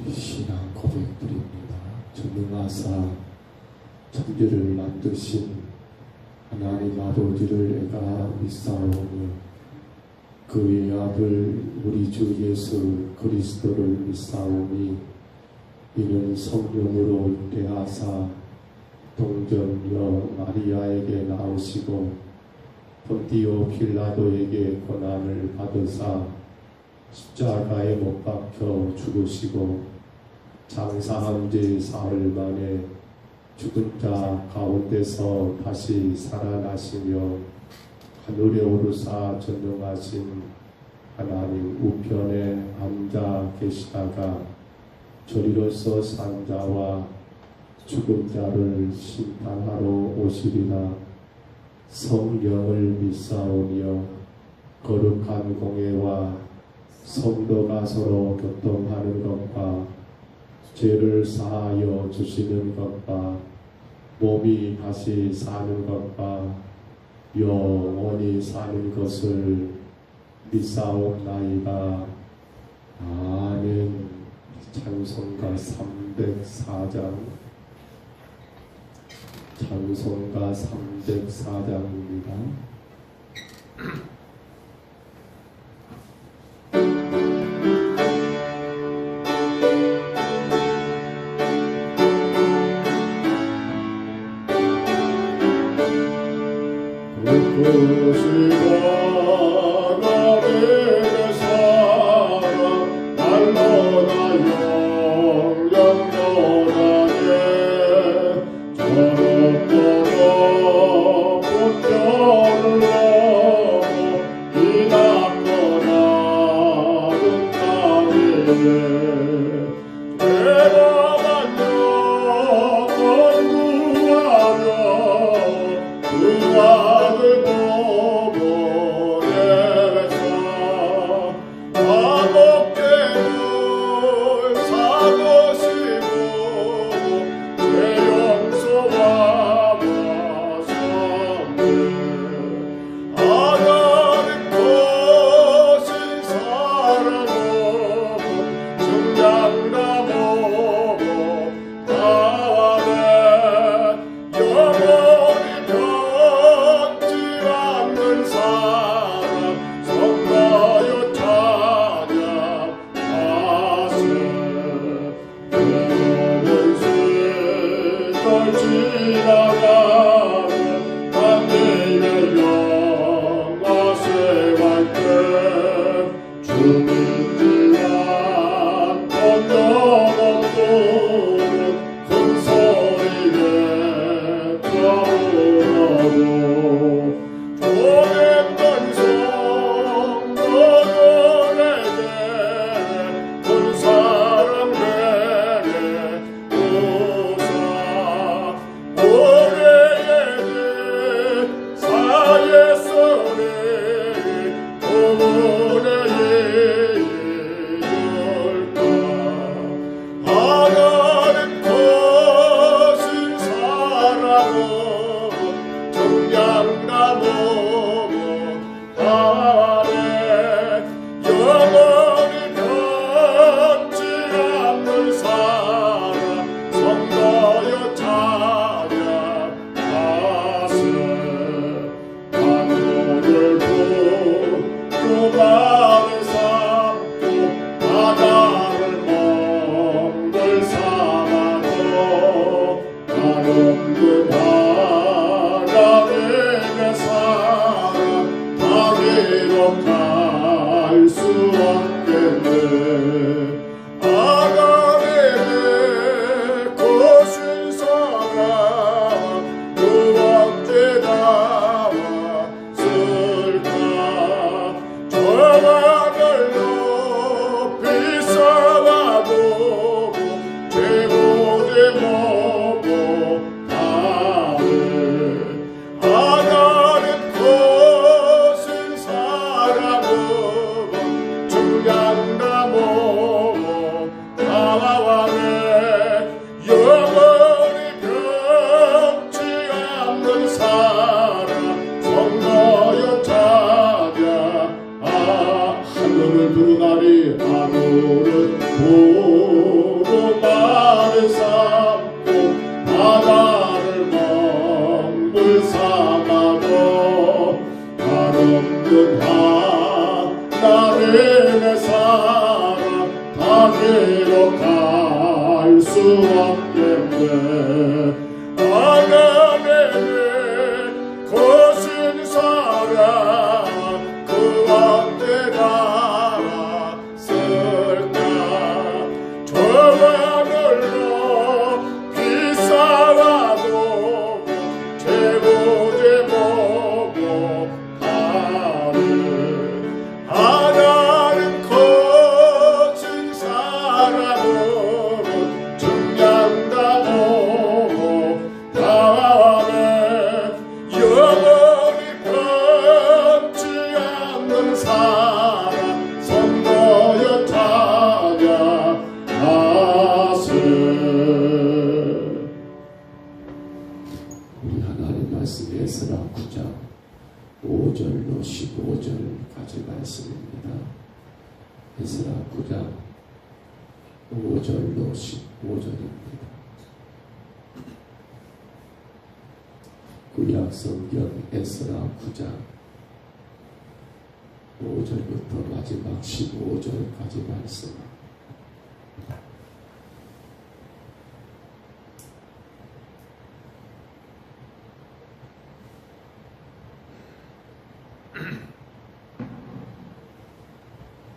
신앙 고백드립니다. 전능하사 천지를 만드신 하나님 아버지를 내가 믿사오니 그의 아들 우리 주 예수 그리스도를 믿사오니 이는 성령으로 잉태하사 동정녀 마리아에게 나오시고 본디오 빌라도에게 고난을 받으사 십자가에 못 박혀 죽으시고 장사한 지 사흘 만에 죽은 자 가운데서 다시 살아나시며 하늘에 오르사 전능하신 하나님 우편에 앉아 계시다가 저리로서 산 자와 죽은 자를 심판하러 오시리라. 성령을 믿사오며 거룩한 공예와 성도가 서로 교통하는 것과 죄를 사하여 주시는 것과 몸이 다시 사는 것과 영원히 사는 것을 믿사옵나이다. 아멘. 찬송가 304장 찬송가 304장입니다. 영원히 에스라 9장 5절로 15절까지 말씀입니다. 에스라 9장 5절로 15절입니다. 구약 성경 에스라 9장 5절부터 마지막 15절까지 말씀.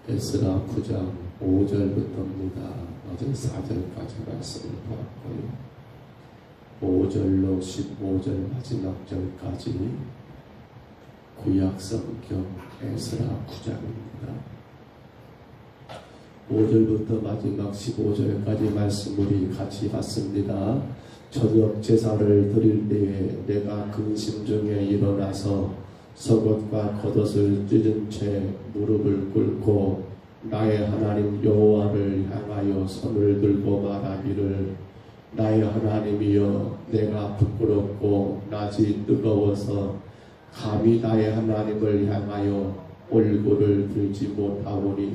에스라 9장 5절부터입니다. 어제 4절까지 말씀을 보았고요. 5절로 15절 마지막 절까지 구약 성경 에스라 9장입니다. 5절부터 마지막 15절까지 말씀 우리 같이 봤습니다. 저녁 제사를 드릴 때에 내가 근심 중에 일어나서 속옷과 겉옷을 찢은 채 무릎을 꿇고 나의 하나님 여호와를 향하여 손을 들고 말하기를 나의 하나님이여 내가 부끄럽고 낯이 뜨거워서 감히 나의 하나님을 향하여 얼굴을 들지 못하오니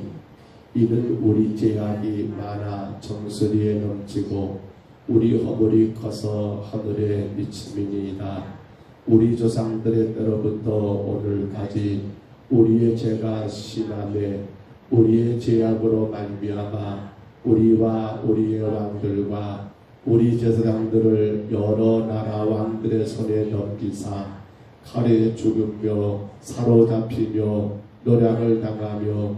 이는 우리 죄악이 많아 정수리에 넘치고 우리 허물이 커서 하늘에 미침이니이다. 우리 조상들의 때로부터 오늘까지 우리의 죄가 심하되 우리의 죄악으로 말미암아 우리와 우리의 왕들과 우리 제사장들을 여러 나라 왕들의 손에 넘기사 칼에 죽으며 사로잡히며 노략을 당하며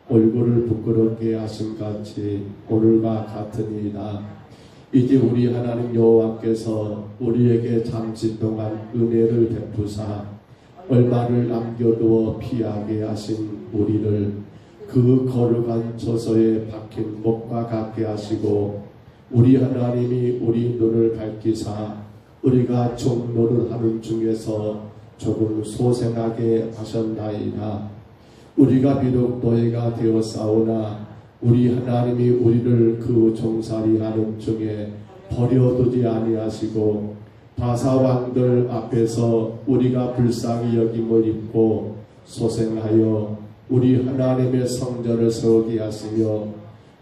얼굴을 부끄럽게 하심같이 오늘과 같으니이다. 이제 우리 하나님 여호와께서 우리에게 잠시 동안 은혜를 베푸사 얼마를 남겨두어 피하게 하신 우리를 그 거룩한 처소에 박힌 목과 같게 하시고 우리 하나님이 우리 눈을 밝히사 우리가 종로를 하는 중에서 조금 소생하게 하셨나이다. 우리가 비록 노예가 되었사오나 우리 하나님이 우리를 그 종살이하는 중에 버려두지 아니하시고 바사왕들 앞에서 우리가 불쌍히 여김을 입고 소생하여 우리 하나님의 성전을 세우게 하시며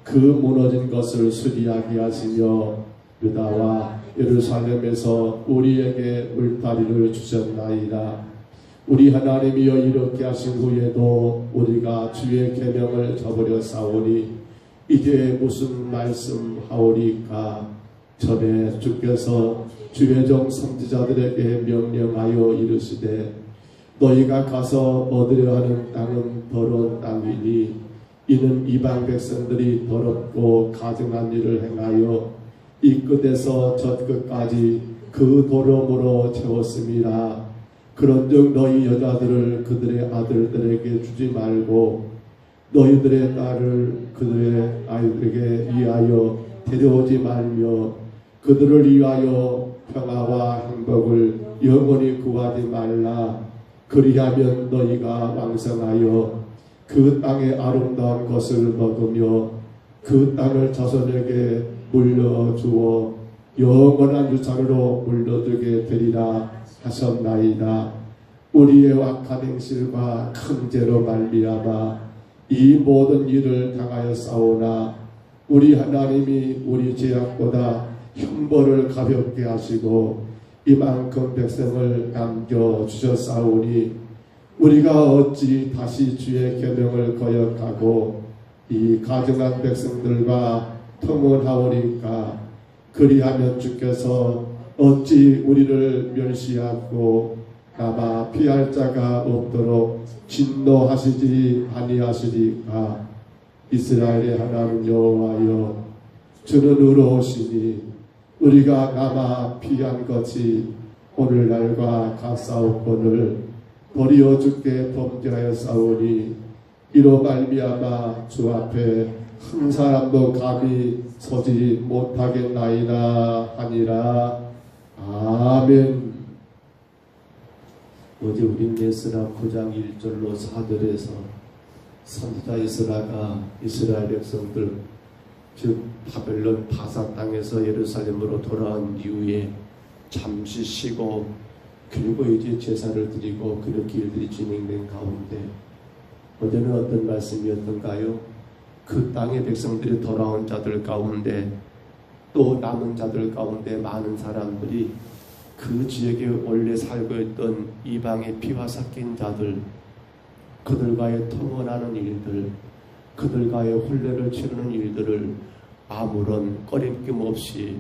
그 무너진 것을 수리하게 하시며 유다와 예루살렘에서 우리에게 울타리를 주셨나이다. 우리 하나님이여 이렇게 하신 후에도 우리가 주의 계명을 저버려 싸우니 이제 무슨 말씀하오리까. 전에 주께서 주의 종 선지자들에게 명령하여 이르시되 너희가 가서 얻으려 하는 땅은 더러운 땅이니 이는 이방 백성들이 더럽고 가증한 일을 행하여 이 끝에서 저 끝까지 그 더러움으로 채웠음이라. 그런즉 너희 여자들을 그들의 아들들에게 주지 말고 너희들의 딸을 그들의 아이들에게 위하여 데려오지 말며 그들을 위하여 평화와 행복을 영원히 구하지 말라. 그리하면 너희가 왕성하여 그 땅의 아름다운 것을 얻으며 그 땅을 자손에게 물려주어 영원한 유산으로 물려주게 되리라 하셨나이다. 우리의 악한 행실과 큰 죄로 말미암아 이 모든 일을 당하여 싸우나 우리 하나님이 우리 죄악보다 형벌을 가볍게 하시고 이만큼 백성을 남겨주셨사오니 우리가 어찌 다시 주의 계명을 거역하고 이 가증한 백성들과 통혼하오리까. 그리하면 주께서 어찌 우리를 멸시하고 아마 피할 자가 없도록 진노하시지 아니하시리까. 이스라엘의 하나님 여호와여 주는 의로우시니 우리가 아마 피한 것이 오늘날과 같사옵건을 도리어 주께 범죄하였사오니 이로 말미암아 주 앞에 한 사람도 감히 서지 못하겠나이다 하니라. 아멘. 어제 우린 에스라 9장 1절로 4절에서 선지자 에스라가 이스라엘 백성들 즉 바벨론 바사 땅에서 예루살렘으로 돌아온 이후에 잠시 쉬고 그리고 이제 제사를 드리고 그렇게 일들이 진행된 가운데 어제는 어떤 말씀이었던가요? 그 땅의 백성들이 돌아온 자들 가운데 또 남은 자들 가운데 많은 사람들이 그 지역에 원래 살고 있던 이방의 피와 섞인 자들, 그들과의 통원하는 일들, 그들과의 혼례를 치르는 일들을 아무런 꺼림낌 없이,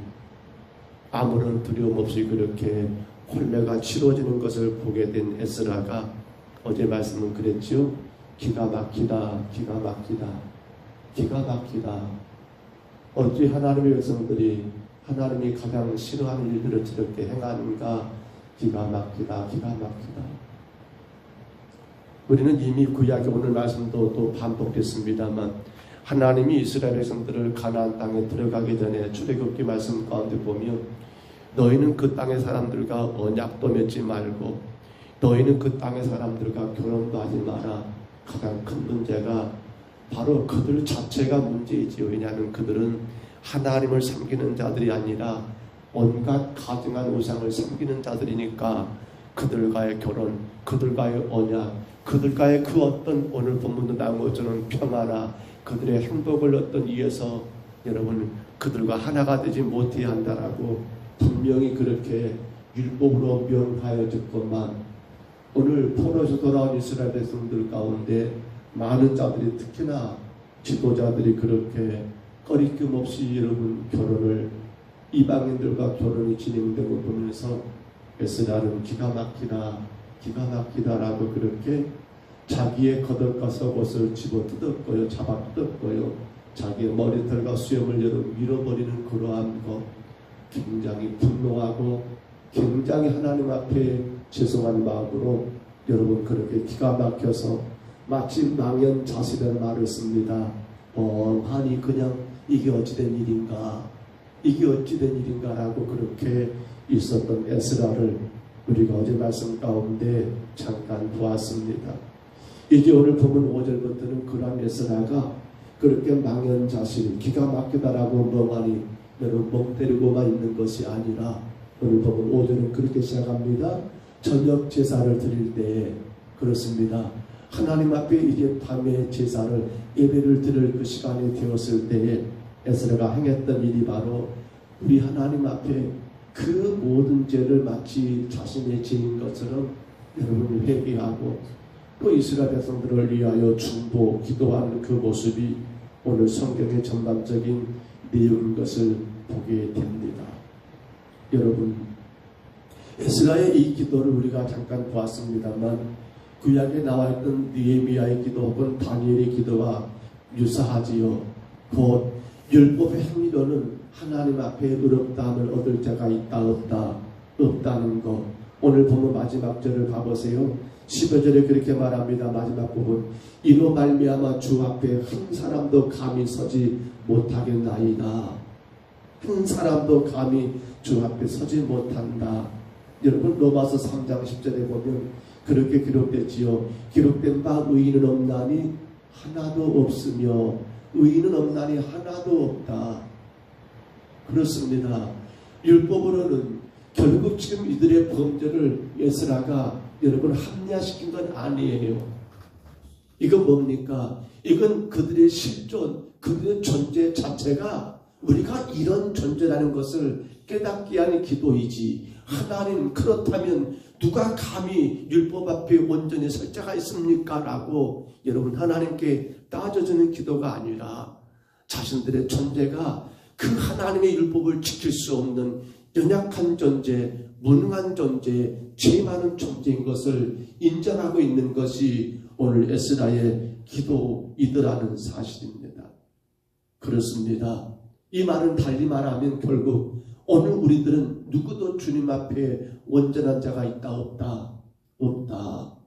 아무런 두려움 없이 그렇게 혼례가 치러지는 것을 보게 된 에스라가 어제 말씀은 그랬죠. 기가 막히다, 기가 막히다, 기가 막히다. 어찌 하나님의 백성들이 하나님이 가장 싫어하는 일들을 저렇게 행하는가. 기가 막히다, 기가 막히다. 우리는 이미 구약의 오늘 말씀도 또 반복됐습니다만 하나님이 이스라엘 백성들을 가나안 땅에 들어가기 전에 출애굽기 말씀 가운데 보면 너희는 그 땅의 사람들과 언약도 맺지 말고 너희는 그 땅의 사람들과 결혼도 하지 마라. 가장 큰 문제가 바로 그들 자체가 문제이지요. 왜냐하면 그들은 하나님을 섬기는 자들이 아니라 온갖 가증한 우상을 섬기는 자들이니까 그들과의 결혼, 그들과의 언약, 그들과의 그 어떤 오늘 본문도 나온 것처럼 평화나 그들의 행복을 얻던 위해서 여러분 그들과 하나가 되지 못해야 한다라고 분명히 그렇게 율법으로 명하여졌건만 오늘 포로에서 돌아온 이스라엘 백성들 가운데 많은 자들이 특히나 지도자들이 그렇게 꺼리낌 없이 여러분 결혼을 이방인들과 결혼이 진행된 걸 보면서 에스라는 기가 막히다, 기가 막히다라고 그렇게 자기의 겉옷과 속옷을 집어 뜯었고요, 잡아 뜯었고요, 자기의 머리털과 수염을 여러분 밀어버리는 그러한 것 굉장히 분노하고 굉장히 하나님 앞에 죄송한 마음으로 여러분 그렇게 기가 막혀서 마치 망연자실한 말을 씁니다. 아니 그냥 이게 어찌된 일인가, 이게 어찌된 일인가 라고 그렇게 있었던 에스라를 우리가 어제 말씀 가운데 잠깐 보았습니다. 이제 오늘 보면 5절부터는 그런 에스라가 그렇게 망연자실, 기가 막히다라고 멍하니 여러분 멍 때리고만 있는 것이 아니라 오늘 보면 5절은 그렇게 시작합니다. 저녁 제사를 드릴 때에 그렇습니다. 하나님 앞에 이제 밤에 제사를 예배를 드릴 그 시간이 되었을 때에 에스라가 행했던 일이 바로 우리 하나님 앞에 그 모든 죄를 마치 자신의 죄인 것처럼 여러분 회개하고 또 이스라엘 백성들을 위하여 중보 기도하는 그 모습이 오늘 성경의 전반적인 내용인 것을 보게 됩니다. 여러분 에스라의 이 기도를 우리가 잠깐 보았습니다만 구약에 나와있던 느헤미야의 기도 혹은 다니엘의 기도와 유사하지요. 곧 율법의 행위로는 하나님 앞에 의롭다함을 얻을 자가 있다 없다 없다는 것. 오늘 보면 마지막 절을 봐보세요. 15절에 그렇게 말합니다. 마지막 부분 이로 말미암아 주 앞에 한 사람도 감히 서지 못하겠나이다. 한 사람도 감히 주 앞에 서지 못한다. 여러분 로마서 3장 10절에 보면 그렇게 기록됐지요. 기록된 바 의인은 없나니 하나도 없으며 의인은 없나니 하나도 없다. 그렇습니다. 율법으로는 결국 지금 이들의 범죄를 에스라가 여러분 합리화시킨 건 아니에요. 이건 뭡니까? 이건 그들의 실존, 그들의 존재 자체가 우리가 이런 존재라는 것을 깨닫게 하는 기도이지. 하나님 그렇다면 누가 감히 율법 앞에 온전히 설 자가 있습니까? 라고 여러분 하나님께 따져주는 기도가 아니라 자신들의 존재가 그 하나님의 율법을 지킬 수 없는 연약한 존재, 무능한 존재, 죄 많은 존재인 것을 인정하고 있는 것이 오늘 에스라의 기도이더라는 사실입니다. 그렇습니다. 이 말은 달리 말하면 결국 오늘 우리들은 누구도 주님 앞에 온전한 자가 있다 없다 없다.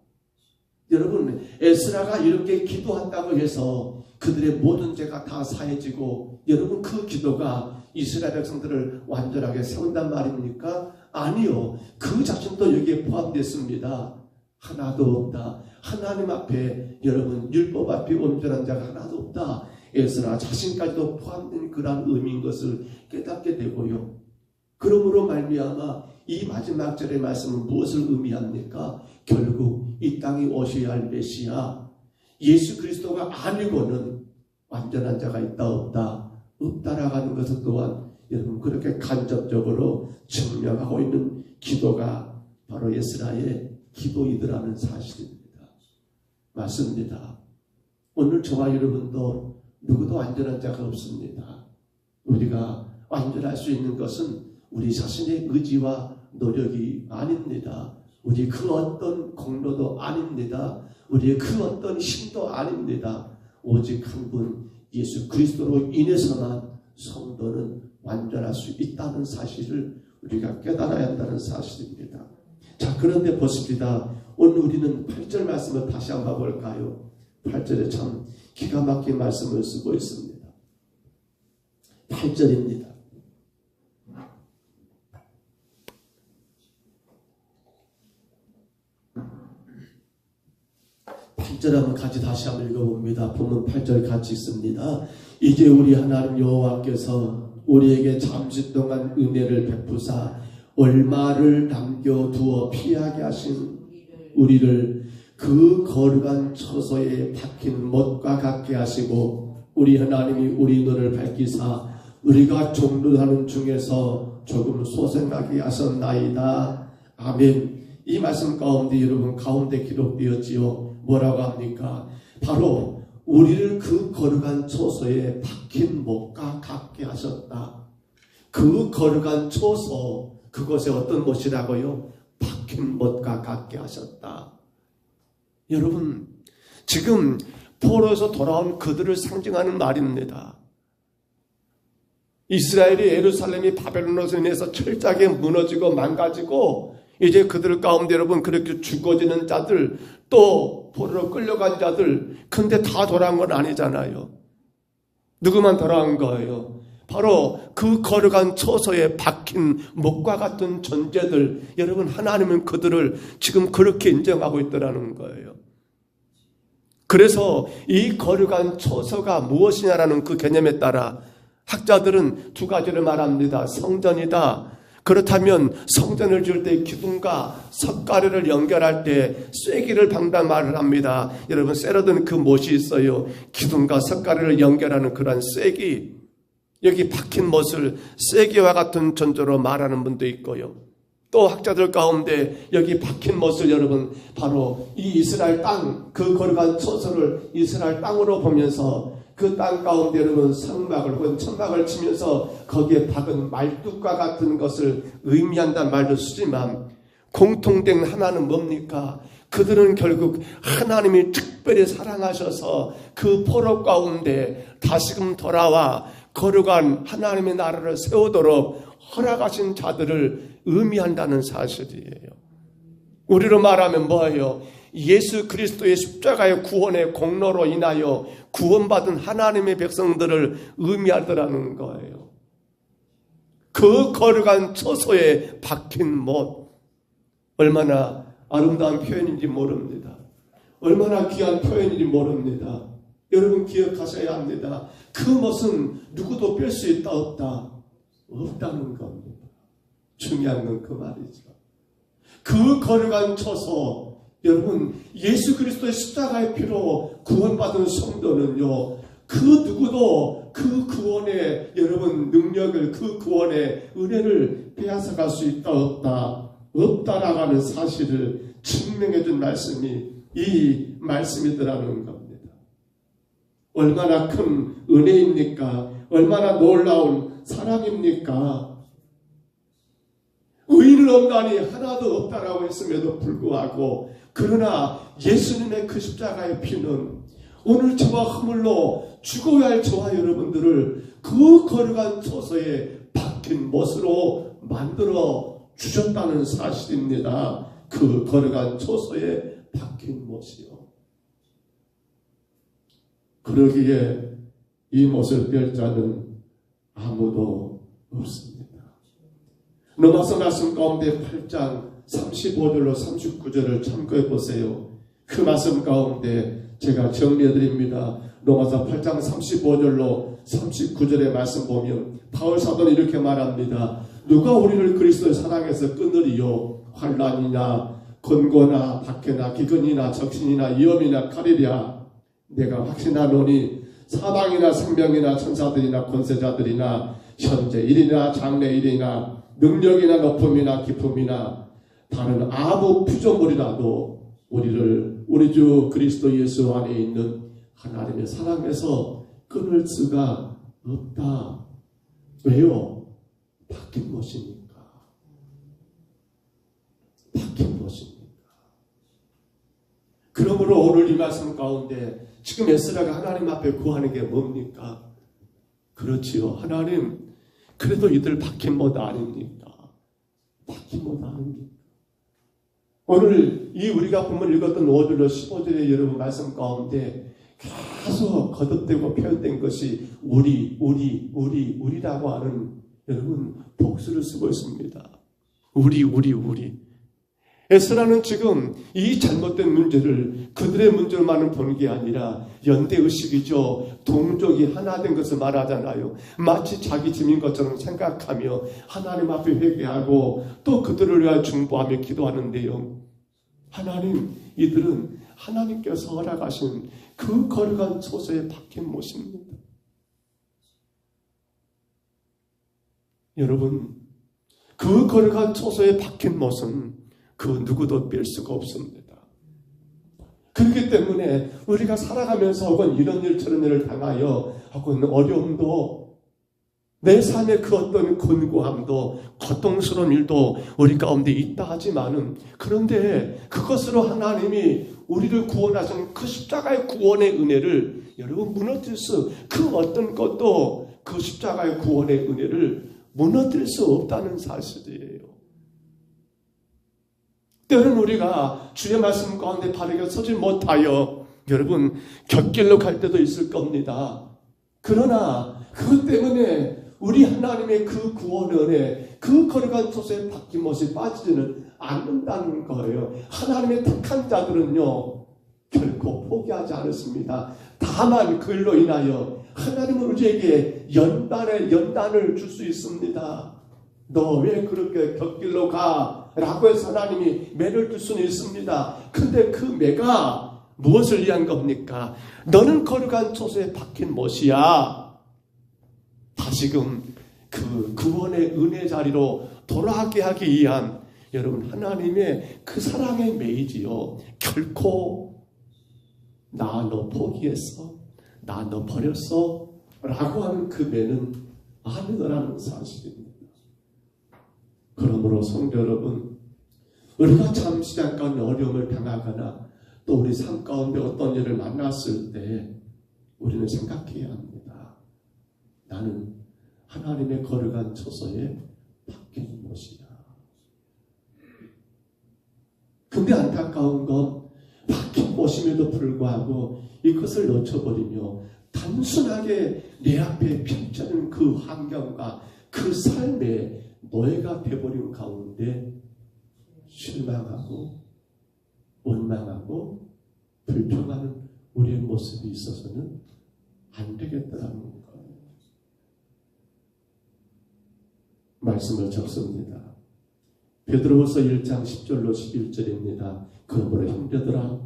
여러분 에스라가 이렇게 기도한다고 해서 그들의 모든 죄가 다 사해지고 여러분 그 기도가 이스라엘 백성들을 완전하게 세운단 말입니까? 아니요. 그 자신도 여기에 포함됐습니다. 하나도 없다. 하나님 앞에 여러분 율법 앞에 온전한 자가 하나도 없다. 에스라 자신까지도 포함된 그러한 의미인 것을 깨닫게 되고요. 그러므로 말미암아 이 마지막 절의 말씀은 무엇을 의미합니까? 결국 이 땅에 오셔야 할 메시아 예수 그리스도가 아니고는 완전한 자가 있다 없다 없다라고 하는 것은 또한 여러분 그렇게 간접적으로 증명하고 있는 기도가 바로 예스라의 기도이더라는 사실입니다. 맞습니다. 오늘 저와 여러분도 누구도 완전한 자가 없습니다. 우리가 완전할 수 있는 것은 우리 자신의 의지와 노력이 아닙니다. 우리 그 어떤 공로도 아닙니다. 우리의 그 어떤 힘도 아닙니다. 오직 한 분 예수 그리스도로 인해서만 성도는 완전할 수 있다는 사실을 우리가 깨달아야 한다는 사실입니다. 자, 그런데 보십니다. 오늘 우리는 8절 말씀을 다시 한번 볼까요? 8절에 참 기가 막힌 말씀을 쓰고 있습니다. 8절입니다. 8절 한번 같이 다시 한번 읽어봅니다. 본문 8절 같이 있습니다. 이제 우리 하나님 여호와께서 우리에게 잠시 동안 은혜를 베푸사 얼마를 남겨두어 피하게 하신 우리를 그 거룩한 처소에 박힌 못과 같게 하시고 우리 하나님이 우리 눈을 밝히사 우리가 종로하는 중에서 조금 소생하게 하셨나이다. 아멘. 이 말씀 가운데 여러분 가운데 기록되었지요. 뭐라고 합니까? 바로 우리를 그 거룩한 처소에 박힌 못과 같게 하셨다. 그 거룩한 처소 그곳에 어떤 못이라고요? 박힌 못과 같게 하셨다. 여러분 지금 포로에서 돌아온 그들을 상징하는 말입니다. 이스라엘이 예루살렘이 바벨론으로 인해서 철저하게 무너지고 망가지고 이제 그들 가운데 여러분 그렇게 죽어지는 자들 또 포로로 끌려간 자들 근데 다 돌아온 건 아니잖아요. 누구만 돌아온 거예요? 바로 그 거룩한 처소에 박힌 목과 같은 존재들 여러분 하나님은 그들을 지금 그렇게 인정하고 있더라는 거예요. 그래서 이 거룩한 처소가 무엇이냐라는 그 개념에 따라 학자들은 두 가지를 말합니다. 성전이다. 그렇다면 성전을 지을 때 기둥과 석가래를 연결할 때 쐐기를 박는다 말을 합니다. 여러분 쇠로든 그 못이 있어요. 기둥과 석가래를 연결하는 그러한 쐐기 여기 박힌 못을 쐐기와 같은 존재로 말하는 분도 있고요. 또 학자들 가운데 여기 박힌 못을 여러분 바로 이 이스라엘 땅 그 거룩한 처소를 이스라엘 땅으로 보면서 그 땅 가운데 여러분 성막을 혹은 천막을 치면서 거기에 박은 말뚝과 같은 것을 의미한다는 말도 쓰지만 공통된 하나는 뭡니까? 그들은 결국 하나님이 특별히 사랑하셔서 그 포로 가운데 다시금 돌아와 거룩한 하나님의 나라를 세우도록 허락하신 자들을 의미한다는 사실이에요. 우리로 말하면 뭐예요? 예수 그리스도의 십자가의 구원의 공로로 인하여 구원받은 하나님의 백성들을 의미하더라는 거예요. 그 거룩한 처소에 박힌 못 얼마나 아름다운 표현인지 모릅니다. 얼마나 귀한 표현인지 모릅니다. 여러분 기억하셔야 합니다. 그 못은 누구도 뺄 수 있다 없다? 없다는 겁니다. 중요한 건 그 말이죠. 그 거룩한 처소 여러분 예수 그리스도의 십자가의 피로 구원받은 성도는요 그 누구도 그 구원의 여러분 능력을 그 구원의 은혜를 빼앗아갈 수 있다 없다 없다라고 하는 사실을 증명해 준 말씀이 이 말씀이더라는 겁니다. 얼마나 큰 은혜입니까? 얼마나 놀라운 사랑입니까? 의인을 없나니 하나도 없다라고 했음에도 불구하고 그러나 예수님의 그 십자가의 피는 오늘 저와 허물로 죽어야 할 저와 여러분들을 그 거룩한 처소에 박힌 못으로 만들어 주셨다는 사실입니다. 그 거룩한 처소에 박힌 못이요. 그러기에 이 못을 뺄 자는 아무도 없습니다. 로마서 말씀 가운데 8장 35절로 39절을 참고해 보세요. 그 말씀 가운데 제가 정리해 드립니다. 로마서 8장 35절로 39절의 말씀 보면 바울 사도는 이렇게 말합니다. 누가 우리를 그리스도의 사랑에서 끊으리요? 환난이나 권고나 박해나 기근이나 적신이나 위험이나 칼이랴. 내가 확신하노니 사망이나 생명이나 천사들이나 권세자들이나 현재 일이나 장래 일이나 능력이나 높음이나 기쁨이나 다른 아무 피조물이라도 우리를 우리 주 그리스도 예수 안에 있는 하나님의 사랑에서 끊을 수가 없다. 왜요? 바뀐 것이니까. 바뀐 것이니까. 그러므로 오늘 이 말씀 가운데 지금 에스라가 하나님 앞에 구하는 게 뭡니까? 그렇지요. 하나님, 그래도 이들 바뀐 것 아닙니까? 바뀐 것 아닙니까? 오늘 이 우리가 본문 읽었던 5절로 15절의 여러분 말씀 가운데 계속 거듭되고 표현된 것이 우리라고 하는 여러분 복수를 쓰고 있습니다. 우리. 에스라는 지금 이 잘못된 문제를 그들의 문제로만 보는 게 아니라 연대의식이죠. 동족이 하나 된 것을 말하잖아요. 마치 자기 짐인 것처럼 생각하며 하나님 앞에 회개하고 또 그들을 위하여 중보하며 기도하는데요. 하나님, 이들은 하나님께서 허락하신 그 거룩한 처소에 박힌 못입니다. 여러분, 그 거룩한 처소에 박힌 못은 그 누구도 뺄 수가 없습니다. 그렇기 때문에 우리가 살아가면서 혹은 이런 일 저런 일을 당하여 혹은 어려움도 내 삶의 그 어떤 곤고함도 고통스러운 일도 우리 가운데 있다 하지만은 그런데 그것으로 하나님이 우리를 구원하신 그 십자가의 구원의 은혜를 여러분 무너뜨릴 수 그 어떤 것도 그 십자가의 구원의 은혜를 무너뜨릴 수 없다는 사실이에요. 때로는 우리가 주의 말씀 가운데 바르게 서지 못하여 여러분 곁길로 갈 때도 있을 겁니다. 그러나 그것 때문에 우리 하나님의 그 구원 은혜, 그 거룩한 처소에 박힌 못이 빠지지는 않는다는 거예요. 하나님의 택한 자들은요 결코 포기하지 않았습니다. 다만 그일로 인하여 하나님은 우리에게 연단을 줄 수 있습니다. 너 왜 그렇게 곁길로 가? 라고 해서 하나님이 매를 줄 수는 있습니다. 근데 그 매가 무엇을 위한 겁니까? 너는 거룩한 처소에 박힌 못이야. 다시금 그 구원의 은혜 자리로 돌아가게 하기 위한 여러분 하나님의 그 사랑의 매이지요. 결코 나 너 포기했어? 나 너 버렸어? 라고 하는 그 매는 아니더라는 사실입니다. 그러므로 성도 여러분, 우리가 잠시 잠깐 어려움을 당하거나 또 우리 삶 가운데 어떤 일을 만났을 때 우리는 생각해야 합니다. 나는 하나님의 거룩한 처소에 박힌 못이야. 근데 안타까운 건 박힌 못임에도 불구하고 이것을 놓쳐버리며 단순하게 내 앞에 펼쳐진 그 환경과 그 삶에 노예가 되어버린 가운데 실망하고 원망하고 불평하는 우리의 모습이 있어서는 안 되겠다는 거예요. 말씀을 적습니다. 베드로후서 1장 10절로 11절입니다. 그러므로 형제들아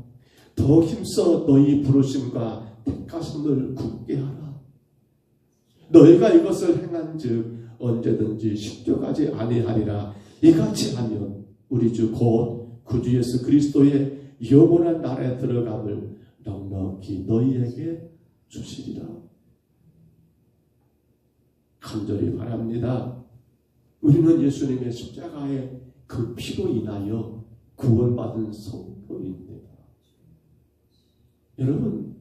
더 힘써 너희 부르심과 택하심을 굳게 하라. 너희가 이것을 행한즉 언제든지 십조가지 아니하리라. 이같이 하면 우리 주 곧 구주 예수 그리스도의 영원한 나라에 들어감을 넉넉히 너희에게 주시리라. 간절히 바랍니다. 우리는 예수님의 십자가의 그 피로 인하여 구원받은 성도입니다. 여러분,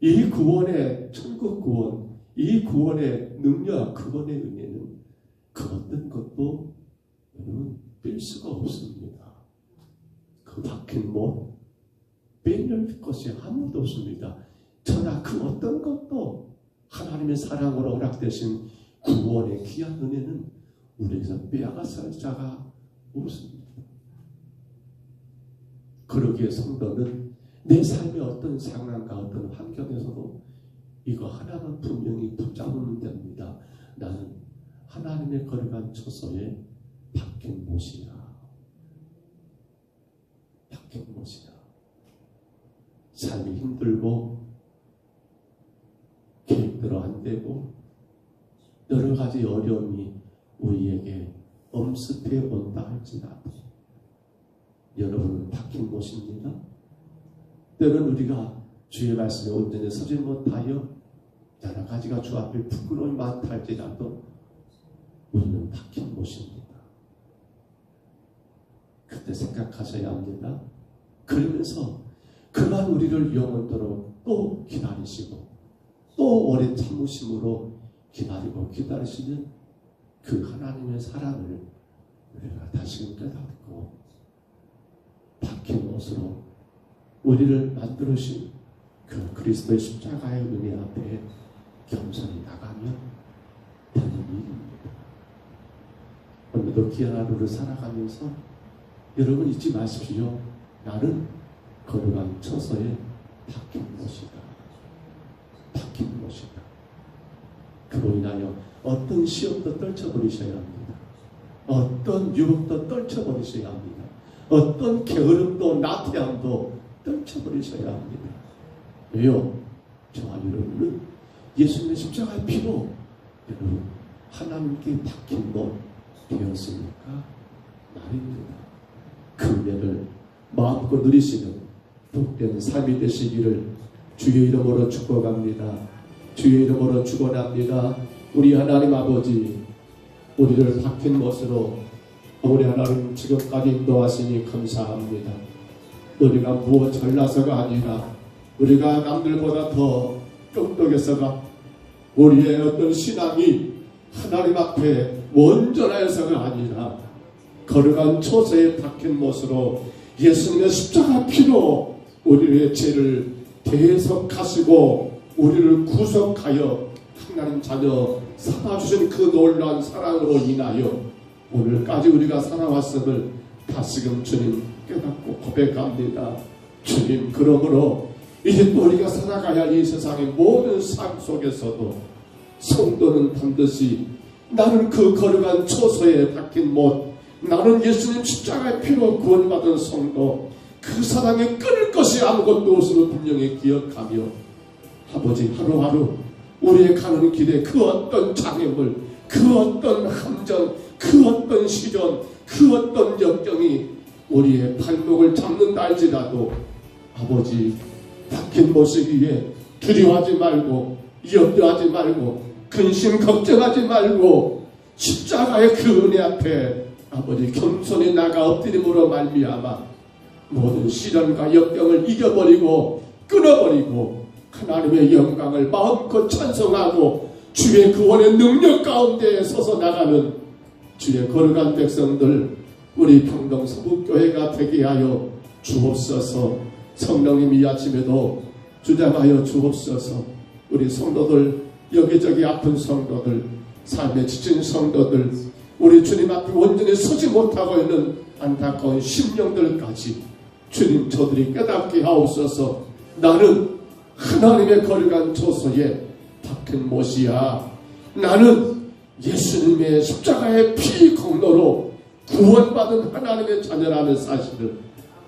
이 구원의 천국 구원, 이 구원의 능력, 구원의 은혜는 그 어떤 것도 여러분 뺄 수가 없습니다. 그 박힌 못 빼낼 것이 아무도 없습니다. 저나 그 어떤 것도 하나님의 사랑으로 허락되신 구원의 귀한 은혜는 우리에게서 빼앗을 자가 없습니다. 그러기에 성도는 내 삶의 어떤 상황과 어떤 환경에서도 이거 하나만 분명히 붙잡으면 됩니다. 나는 하나님의 거룩한 처소에 박힌 못이라. 박힌 못이라. 삶이 힘들고 계획대로 안 되고 여러 가지 어려움이 우리에게 엄습해 온다 할지라도 여러분은 박힌 못입니다. 때로는 우리가 주의 말씀에 온전히 서지 못하여 여러 가지가 주 앞에 부끄러움이 많다 할지라도 우리는 박힌 못입니다. 그때 생각하셔야 합니다. 그러면서 그만 우리를 영원토록 또 기다리시고 또 오랜 참으심으로 기다리고 기다리시는 그 하나님의 사랑을 우리가 다시금 깨닫고 박힌 못으로 우리를 만들으신 그 그리스도의 십자가의 은혜 앞에 겸손히 나가면 되는 일입니다. 오늘도 귀한 하루를 살아가면서 여러분 잊지 마십시오. 나는 거룩한 처소에 박힌 못이다. 박힌 못이다. 그로 인하여 어떤 시험도 떨쳐버리셔야 합니다. 어떤 유혹도 떨쳐버리셔야 합니다. 어떤 게으름도 나태함도 떨쳐버리셔야 합니다. 왜요? 저와 여러분은 예수님의 십자가의 피로 여러분 하나님께 박힌 못 되었으니까 말입니다. 그 은혜를 마음껏 누리시는 복된 삶이 되시기를 주의 이름으로 축복합니다. 주의 이름으로 축원합니다. 우리 하나님 아버지, 우리를 박힌 못으로 우리 하나님 지금까지 인도하시니 감사합니다. 우리가 무엇 잘나서가 아니라 우리가 남들보다 더 똑똑해서가 우리의 어떤 신앙이 하나님 앞에 온전하여서가 아니라 거룩한 처소에 박힌 못으로 예수님의 십자가 피로 우리의 죄를 대속하시고 우리를 구속하여 하나님 자녀 삼아주신 그 놀라운 사랑으로 인하여 오늘까지 우리가 살아왔음을 다시금 주님 깨닫고 고백합니다. 주님, 그러므로 이제 또 우리가 살아가야 할 이 세상의 모든 삶 속에서도 성도는 반드시 나는 그 거룩한 처소에 박힌 못, 나는 예수님 십자가의 피로 구원받은 성도, 그 사랑에 끊을 것이 아무것도 없음을 분명히 기억하며 아버지 하루하루 우리의 가는 길에 그 어떤 장애물, 그 어떤 함정, 그 어떤 시련, 그 어떤 역경이 우리의 발목을 잡는다 할지라도 아버지 박힌 못이기에 두려워하지 말고 염려하지 말고 근심 걱정하지 말고 십자가의 그 은혜 앞에 아버지 겸손히 나가 엎드림으로 말미암아 모든 시련과 역경을 이겨버리고 끊어버리고 하나님의 영광을 마음껏 찬송하고 주의 구원의 능력 가운데 서서 나가는 주의 거룩한 백성들 우리 평동 서북교회가 되게 하여 주옵소서. 성령님이 이 아침에도 주장하여 주옵소서. 우리 성도들, 여기저기 아픈 성도들, 삶에 지친 성도들, 우리 주님 앞에 온전히 서지 못하고 있는 안타까운 심령들까지 주님 저들이 깨닫게 하옵소서. 나는 하나님의 거룩한 처소에 박힌 못이야. 나는 예수님의 십자가의 피 공로로 구원받은 하나님의 자녀라는 사실을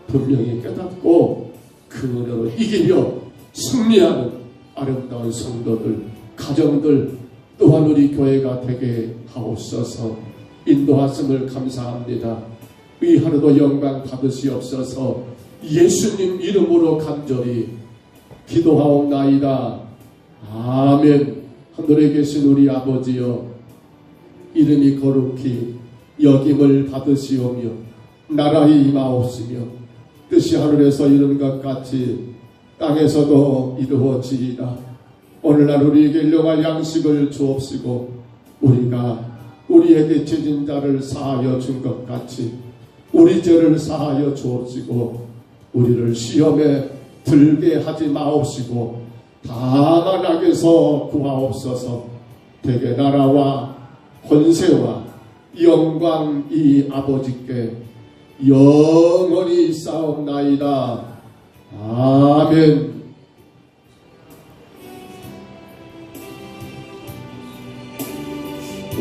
분명히 깨닫고 그 은혜로 이기며 승리하는 아름다운 성도들, 가정들, 또한 우리 교회가 되게 하옵소서. 인도하심을 감사합니다. 이 하루도 영광 받으시옵소서. 예수님 이름으로 간절히 기도하옵나이다. 아멘. 하늘에 계신 우리 아버지여, 이름이 거룩히 여김을 받으시오며 나라의 임하옵시며 뜻이 하늘에서 이룬 것 같이 땅에서도 이루어지이다. 오늘날 우리에게 일용할 양식을 주옵시고 우리가 우리에게 죄진 자를 사하여 준 것 같이 우리 죄를 사하여 주옵시고 우리를 시험에 들게 하지 마옵시고 다만 악에서 구하옵소서. 대개 나라와 권세와 영광이 아버지께 영원히 있사옵나이다. 아멘.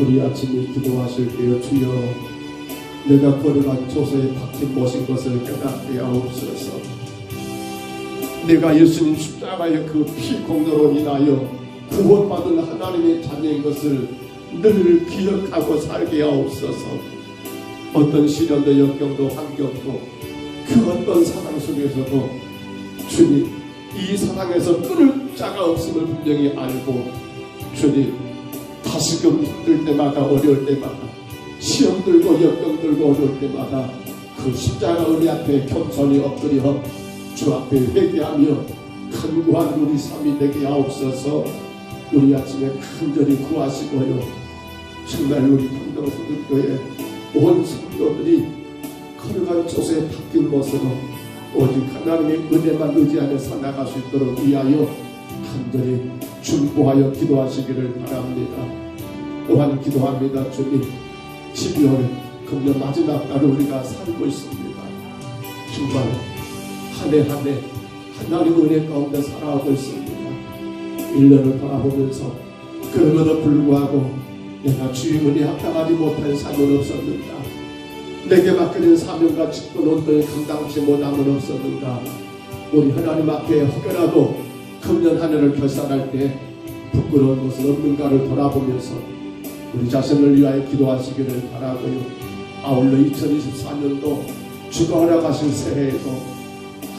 우리 아침에 기도하실게요. 주여, 내가 걸어간 조서에 박힌 못인 것을 깨닫게 하옵소서. 내가 예수님 십자가의 그 피 공로로 인하여 구원받은 하나님의 자녀인 것을 늘 기억하고 살게 하옵소서. 어떤 시련도 역경도 환경도 그 어떤 상황 속에서도 주님, 이 상황에서 끊을 자가 없음을 분명히 알고, 주님, 다시금 힘들 때마다, 어려울 때마다, 시험 들고 역경 들고 어려울 때마다 그 십자가 은혜 앞에 겸손히 엎드려 주 앞에 회개하며 간구한 우리 삶이 되게 하옵소서. 우리 아침에 간절히 구하시고요, 정말 우리 평정성교회 온 성도들이 걸어간 조서에 바뀐 모습으로 오직 하나님의 은혜만 의지하며 살아갈 수 있도록 위하여 간절히 중보하여 기도하시기를 바랍니다. 또한 기도합니다. 주님, 12월 금년 마지막 달을 우리가 살고 있습니다. 정말 한 해 한 해 하나님 은혜 가운데 살아가고 있습니다. 1년을 바라보면서 그럼에도 불구하고 내가 주의 은혜에 합당하지 못한 삶은 없었는가, 내게 맡겨진 사명과 직분 온전히 감당치 못함은 없었는가. 우리 하나님 앞에 혹여라도 금년 한 해를 결산할 때 부끄러운 것은 없는가를 돌아보면서 우리 자신을 위하여 기도하시기를 바라고요. 아울러 2024년도 주가 허락하신 새해에도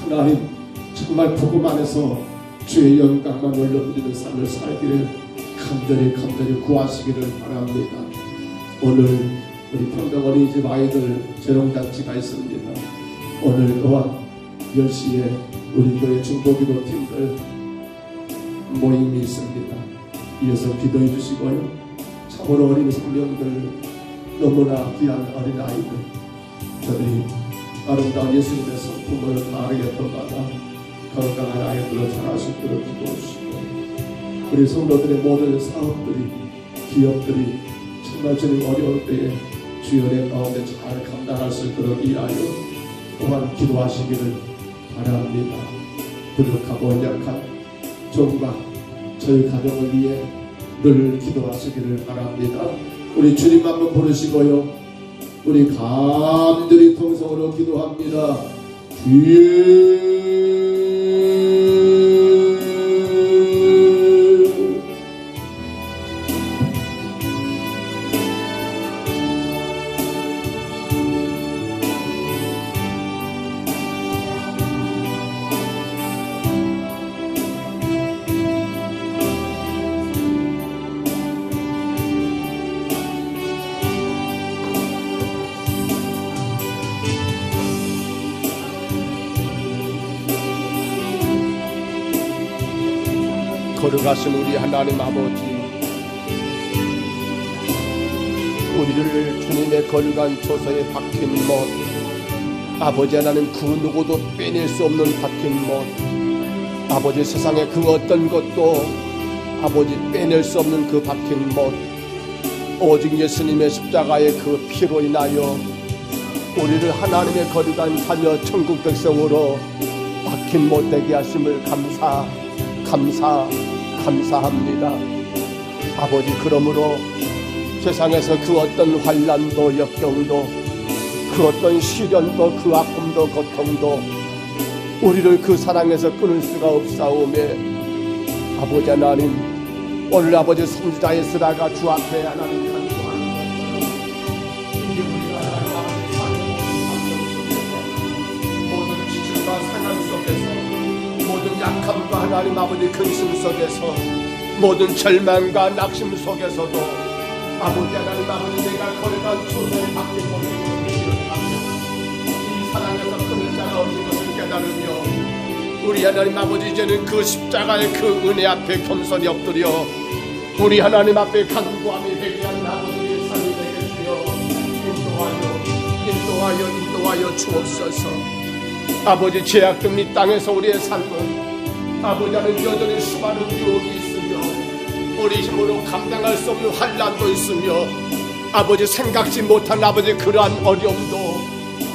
하나님 정말 복음 안에서 주의 영광만 올려드리는 삶을 살기를 간절히 구하시기를 바랍니다. 오늘 우리 평강 어린이집 아이들 재롱잔치가 있습니다. 오늘 또한 10시에 우리 교회 중보기도 팀들 모임이 있습니다. 이어서 기도해 주시고요. 참으로 어린 생명들, 너무나 귀한 어린 아이들, 저들이 아름다운 예수님의 성품을 바르게 본받아 건강한 아이들로 자랄 수 있도록 기도해 주시고, 우리 성도들의 모든 사업들이, 기업들이 정말 주님 어려울 때에 주연의 가운데 잘 감당할 수 있도록 위하여 또한 기도하시기를 바랍니다. 부족하고 연약한 종과 저희 가정을 위해 늘 기도하시기를 바랍니다. 우리 주님 한번 부르시고요, 우리 간절히 통성으로 기도합니다. 주여, 거룩하신 우리 하나님 아버지, 우리를 주님의 거룩한 조서에 박힌 못, 아버지 하나님 그 누구도 빼낼 수 없는 박힌 못, 아버지 세상의 그 어떤 것도 아버지 빼낼 수 없는 그 박힌 못, 오직 예수님의 십자가의 그 피로 인하여 우리를 하나님의 거룩한 자녀 천국 백성으로 박힌 못 되게 하심을 감사합니다. 아버지, 그러므로 세상에서 그 어떤 환난도 역경도 그 어떤 시련도 그 아픔도 고통도 우리를 그 사랑에서 끊을 수가 없사오매, 아버지 하나님, 오늘 아버지 선지자 에스라가 주 앞에 하나님 간구하는 것처럼 이제 우리가 하나님 모든 지출과 상한 속에서, 모든 약함과 하나님 아버지 근심 속에서, 모든 절망과 낙심 속에서도 아버지 하나님 아버지, 내가 거룩한 조서에 박힌 모습을 기억하며 이 사랑에서 끊을 자가 없는 것을 깨달으며, 우리 하나님 아버지, 이제는 그 십자가의 그 은혜 앞에 겸손히 엎드려 우리 하나님 앞에 간구하며 회개하는 아버지의 삶이 되게 주여 인도하여 주옵소서. 아버지, 죄악된 이 땅에서 우리의 삶은 아버지 하나님 여전히 수많은 유혹이 있으며 우리 힘으로 감당할 수 없는 환난도 있으며 아버지 생각지 못한 아버지 그러한 어려움도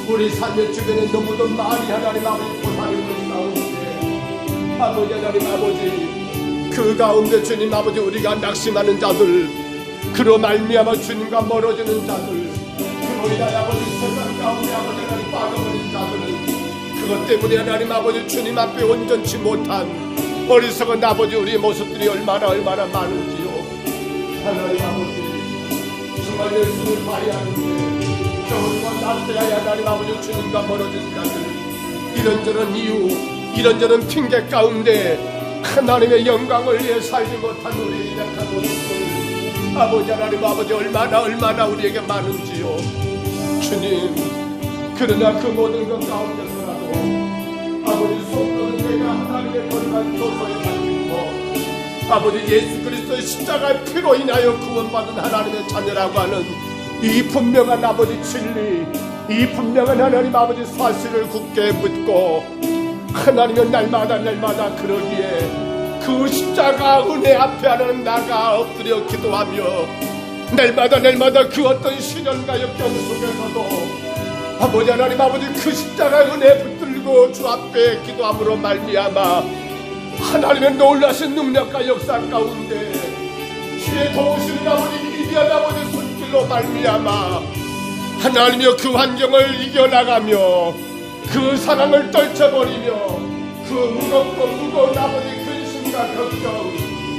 우리 삶의 주변에 너무도 많이 하나님 아버지 고사리고 있사오는데, 아버지 하나님 아버지, 그 가운데 주님 아버지 우리가 낙심하는 자들, 그로 말미암아 주님과 멀어지는 자들, 그로 인하여 아버지 세상 가운데 아버지 하나님 빠져버린 자들은 그것 때문에 하나님 아버지 주님 앞에 온전치 못한 어리석은 아버지 우리의 모습들이 얼마나 많은지요. 하나님 아버지 정말 예수를 발휘하는데 겨울과 낮에야 하나님 아버지 주님과 멀어진 자들, 이런저런 이유 이런저런 핑계 가운데 하나님의 영광을 위해 살지 못한 우리의 약한 모습들 아버지 하나님 아버지 얼마나 우리에게 많은지요. 주님, 그러나 그 모든 것 가운데서라도 아버지 속도는 내가 하나님의 거룩한 조서에 바뀌고 아버지 예수 그리스도의 십자가의 피로 인하여 구원받은 하나님의 자녀라고 하는 이 분명한 아버지 진리, 이 분명한 하나님 아버지 사실을 굳게 묻고 하나님은 날마다 그러기에 그 십자가 은혜 앞에 하나님 나가 엎드려 기도하며 날마다 그 어떤 시련과 역경 속에서도 아버지 하나님 아버지 그 십자가 은혜 붙들고 주 앞에 기도함으로 말미암아 하나님의 놀라신 능력과 역사 가운데 주의 도우시는 아버지 위대한 아버지 손길로 말미암아 하나님이여 그 환경을 이겨나가며 그 사랑을 떨쳐버리며 그 무거운 아버지 근심과 걱정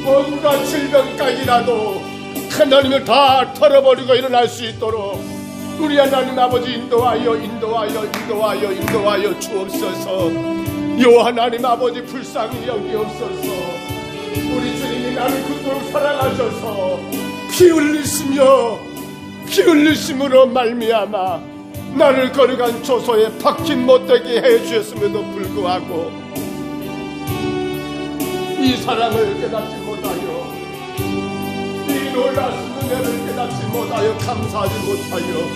온갖 질병까지라도 하나님을 다 털어버리고 일어날 수 있도록 우리 하나님 아버지 인도하여 주옵소서. 요 하나님 아버지 불쌍히 여기옵소서. 우리 주님이 나를 그토록 사랑하셔서 피 흘리심으로 말미암아 나를 거룩한 조소에 박힌 못되게 해주셨음에도 불구하고 이 사랑을 깨닫지 못하여 이 놀라운 은혜를 깨닫지 못하여 감사하지 못하여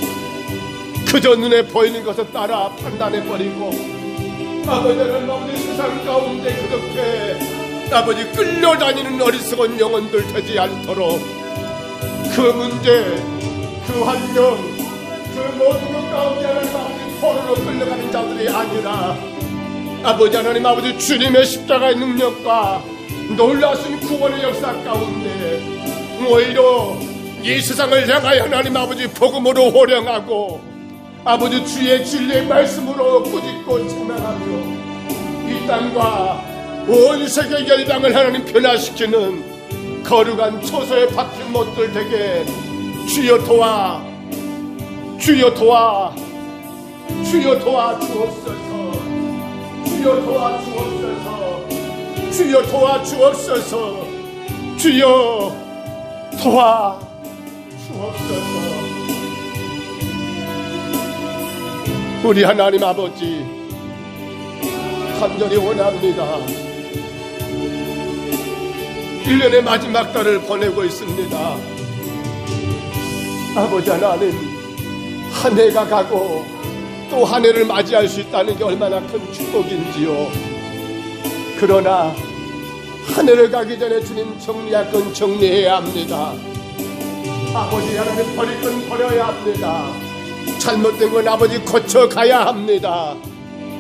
그저 눈에 보이는 것을 따라 판단해버리고 아버지는 아버지 세상 가운데 그렇게 아버지 끌려다니는 어리석은 영혼들 되지 않도록 그 문제, 그 환경, 그 모든 것 가운데 하나님 아버지 포로로 끌려가는 자들이 아니라 아버지 하나님 아버지 주님의 십자가의 능력과 놀라신 구원의 역사 가운데 오히려 이 세상을 향하여 하나님 아버지 복음으로 호령하고 아버지 주의 진리의 말씀으로 꾸짖고 증명하며 이 땅과 온 세계 열방을 하나님 변화시키는 거룩한 초소에 박힌 못들 되게 주여 도와 주옵소서. 주여 도와 주옵소서. 우리 하나님 아버지 간절히 원합니다. 1년의 마지막 달을 보내고 있습니다. 아버지 하나님, 한 해가 가고 또 한 해를 맞이할 수 있다는 게 얼마나 큰 축복인지요. 그러나 한 해를 가기 전에 주님 정리할 건 정리해야 합니다. 아버지 하나님 버릴 건 버려야 합니다. 잘못된 건 아버지 고쳐가야 합니다.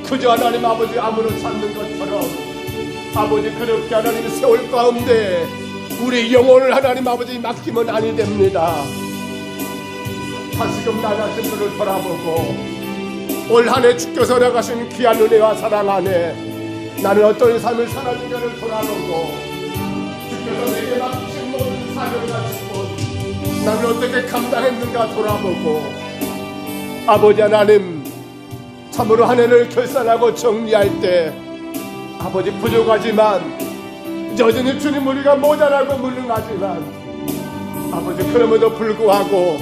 그저 하나님 아버지 아무로 찾는 것처럼 아버지 그렇게 하나님 세월 가운데 우리 영혼을 하나님 아버지 맡기면 아니 됩니다. 다시금 나 자신들을 돌아보고 올 한 해 주께서 나가신 귀한 은혜와 사랑 안에 나는 어떤 삶을 살았는가를 돌아보고 주께서 내게 맡기신 모든 사명과 직분 나는 어떻게 감당했는가 돌아보고 아버지 하나님 참으로 한 해를 결산하고 정리할 때 아버지 부족하지만 여전히 주님 우리가 모자라고 무능하지만 아버지 그럼에도 불구하고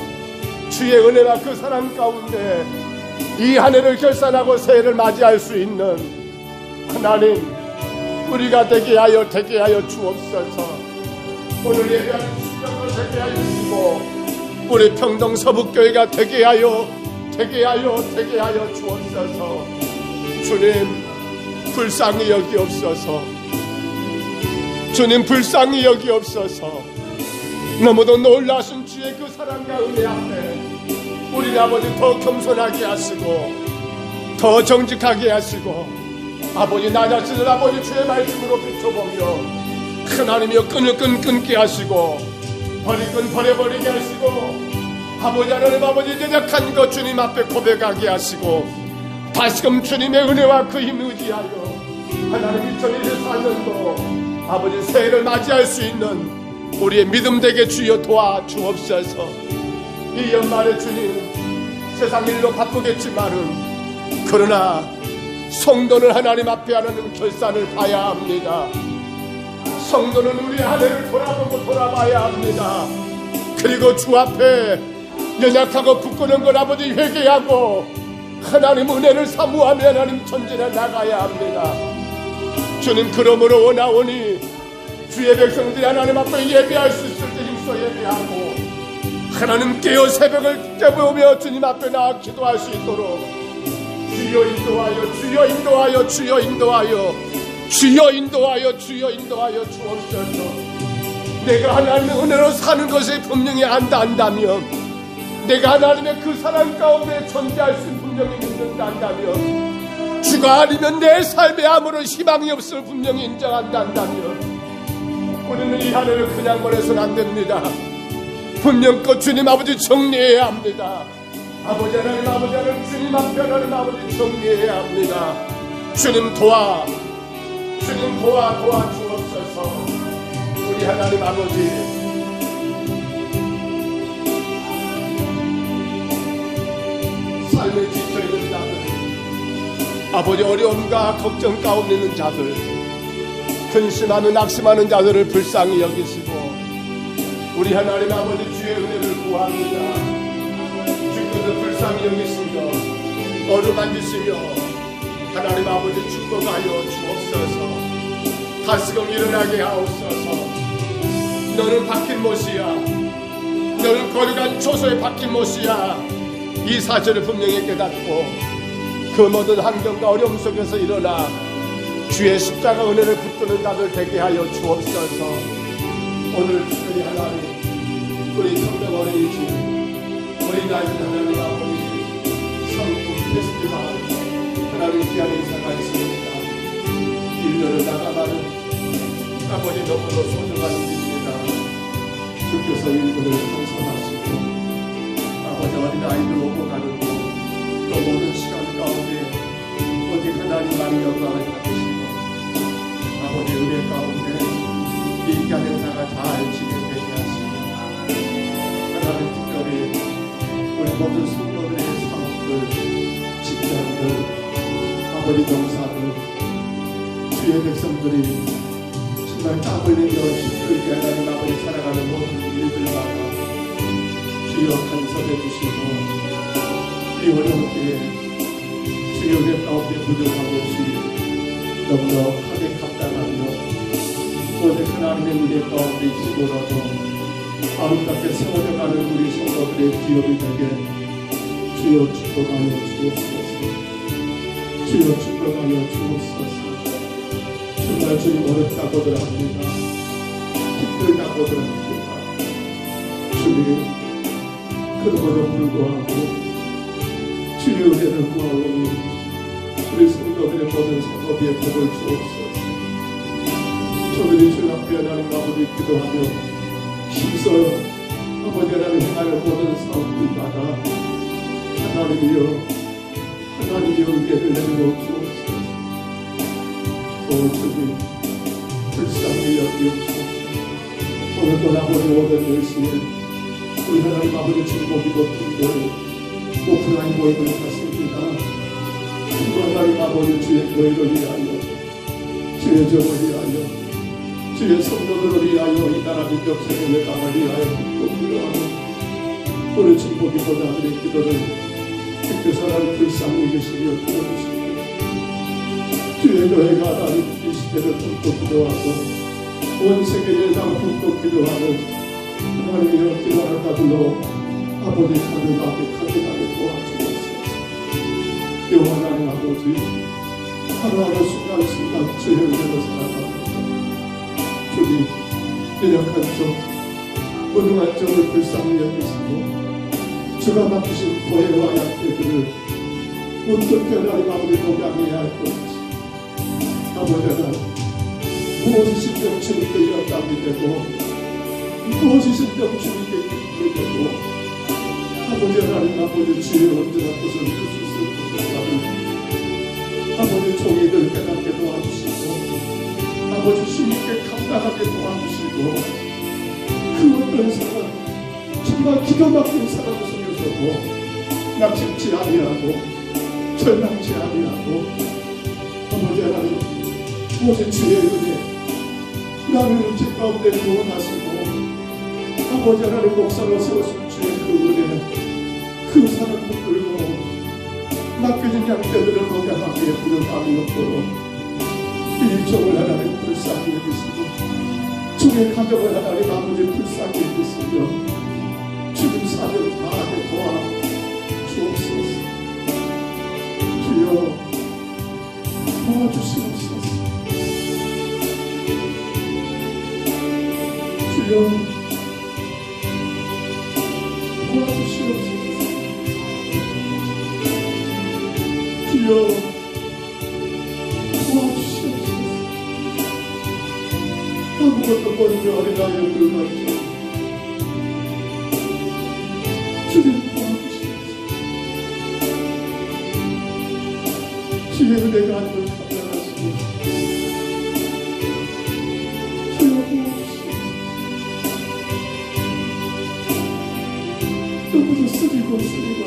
주의 은혜와 그 사랑 가운데 이 한 해를 결산하고 새해를 맞이할 수 있는 하나님 우리가 되게 하여 주옵소서. 오늘 예배하는 순간도 되게 하여 주시고 우리 평동 서북교회가 되게 하여 주옵소서. 주님 불쌍히 여기옵소서. 주님 불쌍히 여기옵소서. 너무도 놀라신 주의 그 사랑과 은혜 앞에 우리 아버지 더 겸손하게 하시고 더 정직하게 하시고 아버지 나 자신을 아버지 주의 말씀으로 비춰보며 하나님이여 끈을 끊게 하시고 버릴 건 버려버리게 하시고, 아버지 하나님 아버지 연약한 것 주님 앞에 고백하게 하시고, 다시금 주님의 은혜와 그 힘 의지하여 하나님 2024년도 아버지 새해를 맞이할 수 있는 우리의 믿음 되게 주여 도와주옵소서. 이 연말에 주님 세상 일로 바쁘겠지만은 그러나 성도는 하나님 앞에 하는 결산을 봐야 합니다. 성도는 우리 한 해를 돌아보고 돌아봐야 합니다. 그리고 주 앞에 연약하고 부끄러운 걸 아버지 회개하고 하나님 은혜를 사모하며 하나님 전진해 나가야 합니다. 주님, 그러므로 원하오니 주의 백성들이 하나님 앞에 예배할 수 있을 때 힘써 예배하고 하나님 깨어 새벽을 깨우며 주님 앞에 나아 기도할 수 있도록 주여 인도하여, 주여 인도하여, 주여 인도하여, 주여 인도하여, 주여 인도하여 주옵소서. 내가 하나님의 은혜로 사는 것을 분명히 안다면, 내가 하나님의 그 사랑 가운데 존재할 수 분명히 믿는다 한다면, 주가 아니면 내 삶에 아무런 희망이 없을 분명히 인정한다면, 우리는 이 한 해를 그냥 보내서는 안 됩니다. 분명껏 주님 아버지 정리해야 합니다. 아버지 하나님, 아버지 하나님, 주님 앞에 하나님 아버지 정리해야 합니다. 주님 주님 도와주옵소서. 우리 하나님 아버지, 삶에 지쳐있는 자들, 아버지 어려움과 걱정 가운데 있는 자들, 근심하는 낙심하는 자들을 불쌍히 여기시고 우리 하나님 아버지 주의 은혜를 구합니다. 주께서 불쌍히 여기시며 어루만지시며 하나님 아버지 축복하여 주옵소서. 다시금 일어나게 하옵소서. 너는 박힌 못이야, 너는 거룩한 초소에 박힌 못이야. 이 사실을 분명히 깨닫고 그 모든 환경과 어려움 속에서 일어나 주의 십자가 은혜를 붙드는 자들 되게 하여 주옵소서. 오늘 특별히 하나님, 우리 성령 어린이집, 우리 나이든 하나님 아버지 성품 페스티벌 하나님 귀한 인사가 있습니다. 1년을 나가가는 아버지 너무도 소중한 일입니다. 주께서 일꾼을 성성하시고 아버지 어린아이들 오고 가는 또 모든 시간 가운데 오직 하나님만이 영광을 받으시고 아버지 은혜 가운데 이 귀한 행사가 잘 진행되게 하시고 하나님 특별히 우리 모든 성도들의 사업들, 직장들, 아버지 동사들, 주의 백성들이 정말 땀 흘리며 힘들게 하나님 아버지 살아가는 모든 일들마다 주여 간섭해 주시고 이 어려운 때에 주의 은혜 가운데 부족함 없이 넉넉하게 감당하며 오직 하나님의 은혜 가운데 있으고라도 아름답게 세워져가는 우리 성도들의 기업이 되게 주여 축복하여 주옵소서. 주여 축복하여 주옵소서. 정말 주님 어렵다고들 합니다. 힘들다고들 합니다. 주님, 그러므로 불구하고 주의 은혜를 구하오니 우리 성도들의 모든 성도비의 복을 주옵소서. 저들이 주 앞에 하나님 아버지 기도하며 힘써 아버지 하나님 행하는 모든 사업들마다 하나님이여 은혜를 내려 주옵소서. 주님 불쌍히 여기옵소서. 오늘도 아버지 오늘 열심히 우리 하나님 아버지 축복이 높은들 오픈라인 모임을 갖습니다. 하나님 아버지 주의 교회를 위하여, 주의 정을 위하여, 주의 성도들을 위하여, 이 나라 민족 세계의 땅을 위하여 기도하며 오늘 축복이보다 하늘의 기도를 주께서 나를 불쌍히 계시며 들어주시고 주의 교회가 하나님 이 시대를 품고 기도하고 온 세계의 땅을 품고 기도하는 하나님의 기도하는 자들로 아버지 가득하게 도와주옵소서. 요 하나님 아버지 하루하루 순간순간 주의 은혜로 살아갑니다. 주님 연약한 점, 무능한 점을 불쌍히 여기시고 주가 맡기신 보혜와 약대들을 어떻게 하나님 아버지 동양해야 할 것인지 아버지가 무엇이 신정치니까 연락이 되고 무엇이신지 주님께 기도되고 아버지 하나님 아버지 주의 언제나 것을 이룰 수 있을 것을 아버지 종이들 깨닫게 도와주시고 아버지 힘있게 감당하게 도와주시고 그 어떤 사람 정말 기가 막힌 사람 속에서도 낙심치 아니하고 절망치 아니하고 아버지 하나님 무엇이 주의 은혜 나를 제 가운데 구원하시고 아버지 하나님 목사로 세우신 주의 그 은혜 그 사람 붙들고 맡겨진 양떼들을 먹여하기에 부른 밤이 없도록 이 종을 하나님 불쌍히 여기시고 종의 가정을 하나님 아버지 불쌍히 여기시며 주님 사명 다하게 도와 주옵소서. 주여 도와주시옵소서. 주여 도와주시옵소서. 주여 도와주시옵소서. 아무것도 모르는 어린아이를 불러주시옵소서. 주님 도와주시옵소서. 주의 은혜가 아니면 감당하시고 주여 도와주시옵소서. 너무도 쓰리고 쓰리고